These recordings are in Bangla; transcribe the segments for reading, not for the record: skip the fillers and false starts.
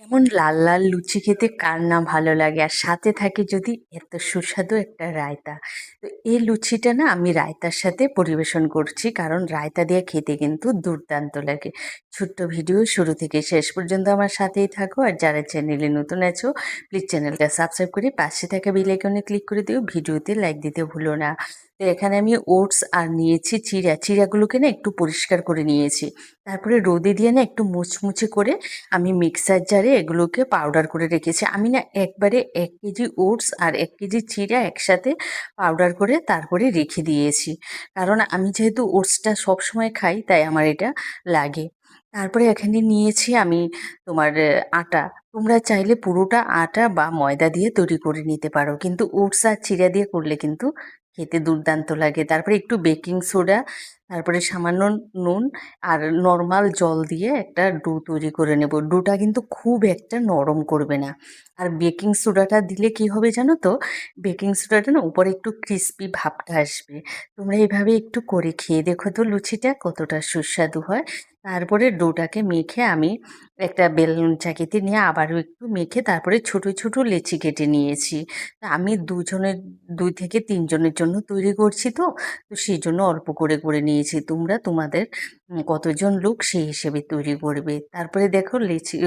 এমন লাল লাল লুচি খেতে কার না ভালো লাগে, আর সাথে থাকে যদি এত সুস্বাদু একটা রায়তা। তো এই লুচিটা না আমি রায়তার সাথে পরিবেশন করছি, কারণ রায়তা দিয়ে খেতে কিন্তু দুর্দান্ত লাগে। ছোট্ট ভিডিও শুরু থেকে শেষ পর্যন্ত আমার সাথেই থাকো, আর যারা চ্যানেলে নতুন আছো প্লিজ চ্যানেলটা সাবস্ক্রাইব করে পাশে থাকা বেল আইকনে ক্লিক করে দিও, ভিডিওতে লাইক দিতে ভুলো না। তো এখানে আমি ওটস আর নিয়েছি চিড়াগুলোকে না একটু পরিষ্কার করে নিয়েছি, তারপরে রোদে দিয়ে না একটু মুচমুচে করে আমি মিক্সার জারে এগুলোকে পাউডার করে রেখেছি। আমি না একবারে ১ কেজি ওটস আর ১ কেজি চিড়া একসাথে পাউডার করে তারপরে রেখে দিয়েছি। কারণ আমি যেহেতু ওটসটা সবসময় খাই তাই আমার এটা লাগে। তারপরে এখানে নিয়েছি আমি তোমার আটা। তোমরা চাইলে পুরোটা আটা বা ময়দা দিয়ে তৈরি করে নিতে পারো। কিন্তু ওটস আর চিড়া দিয়ে করলে কিন্তু খেতে দুর্দান্ত লাগে। তারপরে একটু বেকিং সোডা, তারপরে সামান্য নুন আর নর্মাল জল দিয়ে একটা ডো তৈরি করে নেব। ডোটা কিন্তু খুব একটা নরম করবে না। আর বেকিং সোডাটা দিলে কি হবে জানো তো? বেকিং সোডাটা না উপরে একটু ক্রিস্পি ভাবটা আসবে। তোমরা এভাবে একটু করে খেয়ে দেখো তো লুচিটা কতটা সুস্বাদু হয়। তারপরে ডোটাকে মেখে আমি একটা বেলুন চাকিতে নিয়ে আবারও একটু মেখে তারপরে ছোট ছোট লেচি কেটে নিয়েছি। তা আমি ২ থেকে ৩ জনের জন্য তৈরি করছি তো, তো সেই জন্য অল্প করে করে নিয়েছি। তোমরা তোমাদের কতজন লোক সেই হিসেবে তৈরি করবে। তারপরে দেখো লেচি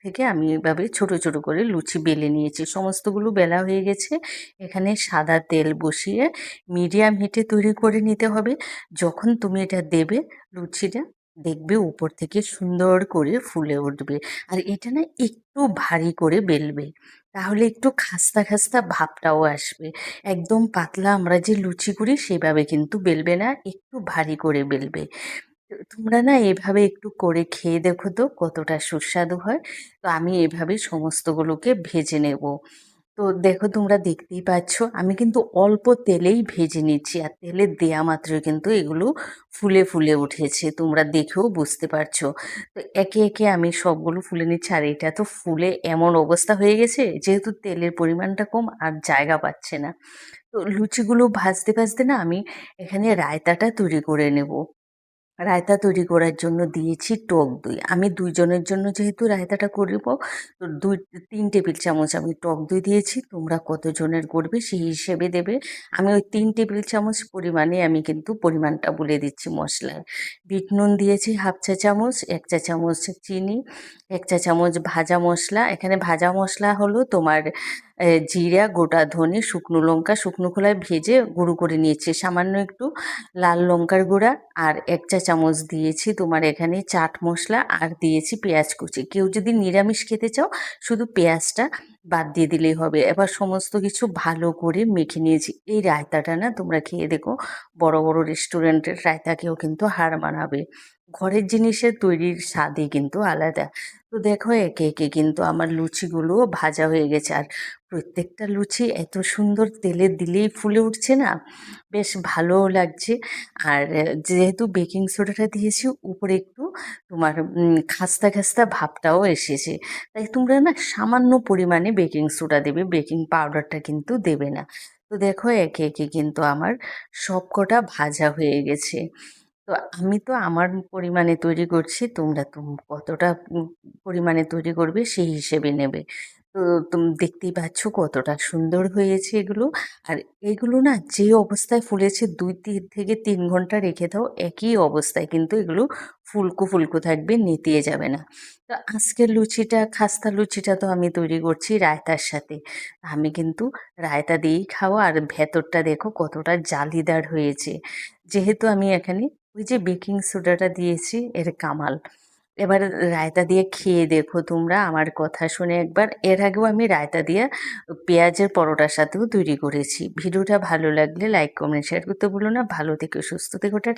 থেকে আমি এভাবে ছোট ছোট করে লুচি বেলে নিয়েছি। সমস্তগুলো বেলা হয়ে গেছে। এখানে সাদা তেল বসিয়ে মিডিয়াম হিটে তৈরি করে নিতে হবে। যখন তুমি এটা দেবে লুচিটা, দেখবে উপর থেকে সুন্দর করে ফুলে উঠবে। আর এটা না একটু ভারী করে বেলবে, তাহলে একটু খাস্তা খাস্তা ভাবটাও আসবে। একদম পাতলা আমরা যে লুচি করি সেভাবে কিন্তু বেলবে না, একটু ভারী করে বেলবে। তোমরা না এভাবে একটু করে খেয়ে দেখো তো কতটা সুস্বাদু হয়। তো আমি এভাবে সমস্তগুলোকে ভেজে নেব। তো দেখো তোমরা দেখতেই পাচ্ছ আমি কিন্তু অল্প তেলেই ভেজে নিচ্ছি, আর তেলে দেয়া মাত্রই কিন্তু এগুলো ফুলে ফুলে উঠেছে, তোমরা দেখেও বুঝতে পারছো। তো একে একে আমি সবগুলো ফুলে নিচ্ছি, আর এটা তো ফুলে এমন অবস্থা হয়ে গেছে যেহেতু তেলের পরিমাণটা কম আর জায়গা পাচ্ছে না। তো লুচিগুলো ভাজতে ভাজতে না আমি এখানে রায়তাটা তৈরি করে নেব। রায়তা তৈরি করার জন্য দিয়েছি টক দই। আমি ২ জনের জন্য যেহেতু রায়তাটা করব, তো ৩ টেবিল চামচ আমি টক দই দিয়েছি। তোমরা কতজনের করবে সেই হিসেবে দেবে। আমি ওই ৩ টেবিল চামচ পরিমাণে আমি কিন্তু পরিমাণটা বলে দিচ্ছি মশলার। বিট নুন দিয়েছি 1/2 চা চামচ, ১ চা চামচ চিনি, ১ চা চামচ ভাজা মশলা। এখানে ভাজা মশলা হলো তোমার জিরা, গোটা ধনে, শুকনো লঙ্কা শুকনো খোলায় ভেজে গুঁড়ো করে নিয়েছি। সামান্য একটু লাল লঙ্কার গুঁড়া আর ১ চা চামচ দিয়েছি তোমার এখানে চাট মশলা, আর দিয়েছি পেঁয়াজ কুচি। কেউ যদি নিরামিষ খেতে চাও শুধু পেঁয়াজটা বাদ দিয়ে দিলেই হবে। এবার সমস্ত কিছু ভালো করে মেখে নিয়েছি। এই রায়তাটা না তোমরা খেয়ে দেখো, বড় বড় রেস্টুরেন্টের রায়তাকেও কিন্তু হার মানাবে। ঘরের জিনিসের তৈরির স্বাদই কিন্তু আলাদা। তো দেখো একে একে কিন্তু আমার লুচিগুলোও ভাজা হয়ে গেছে, আর প্রত্যেকটা লুচি এত সুন্দর তেলে দিলেই ফুলে উঠছে না, বেশ ভালোও লাগছে। আর যেহেতু বেকিং সোডাটা দিয়েছি উপরে একটু তোমার খাস্তা খাস্তা ভাবটাও এসেছে, তাই তোমরা না সামান্য পরিমাণে বেকিং সোডা দেবে, বেকিং পাউডারটা কিন্তু দেবে না। তো দেখো একে একে কিন্তু আমার সবকটা ভাজা হয়ে গেছে। তো আমি তো আমার পরিমাণে তৈরি করছি, তোমরা কতটা পরিমাণে তৈরি করবে সেই হিসেবে নেবে। তো দেখতেই পাচ্ছ কতটা সুন্দর হয়েছে এগুলো। আর এগুলো না যে অবস্থায় ফুলেছে ২ থেকে ৩ ঘন্টা রেখে দাও, একই অবস্থায় কিন্তু এগুলো ফুলকো ফুলকো থাকবে, নেতিয়ে যাবে না। তো আজকের লুচিটা, খাস্তা লুচিটা তো আমি তৈরি করছি রায়তার সাথে। আমি কিন্তু রায়তা দিয়েই খাবো, আর ভেতরটা দেখো কতটা জালিদার হয়েছে। যেহেতু আমি এখানে ওই যে বেকিং সোডাটা দিয়েছি এর কামাল। এবার রায়তা দিয়ে খেয়ে দেখো তোমরা আমার কথা শুনে একবার। এর আগেও আমি রায়তা দিয়ে পেঁয়াজের পরোটার সাথেও তৈরি করেছি। ভিডিওটা ভালো লাগলে লাইক কমেন্ট শেয়ার করতে ভুলো না। ভালো থেকো, সুস্থ থেকো, টাটা।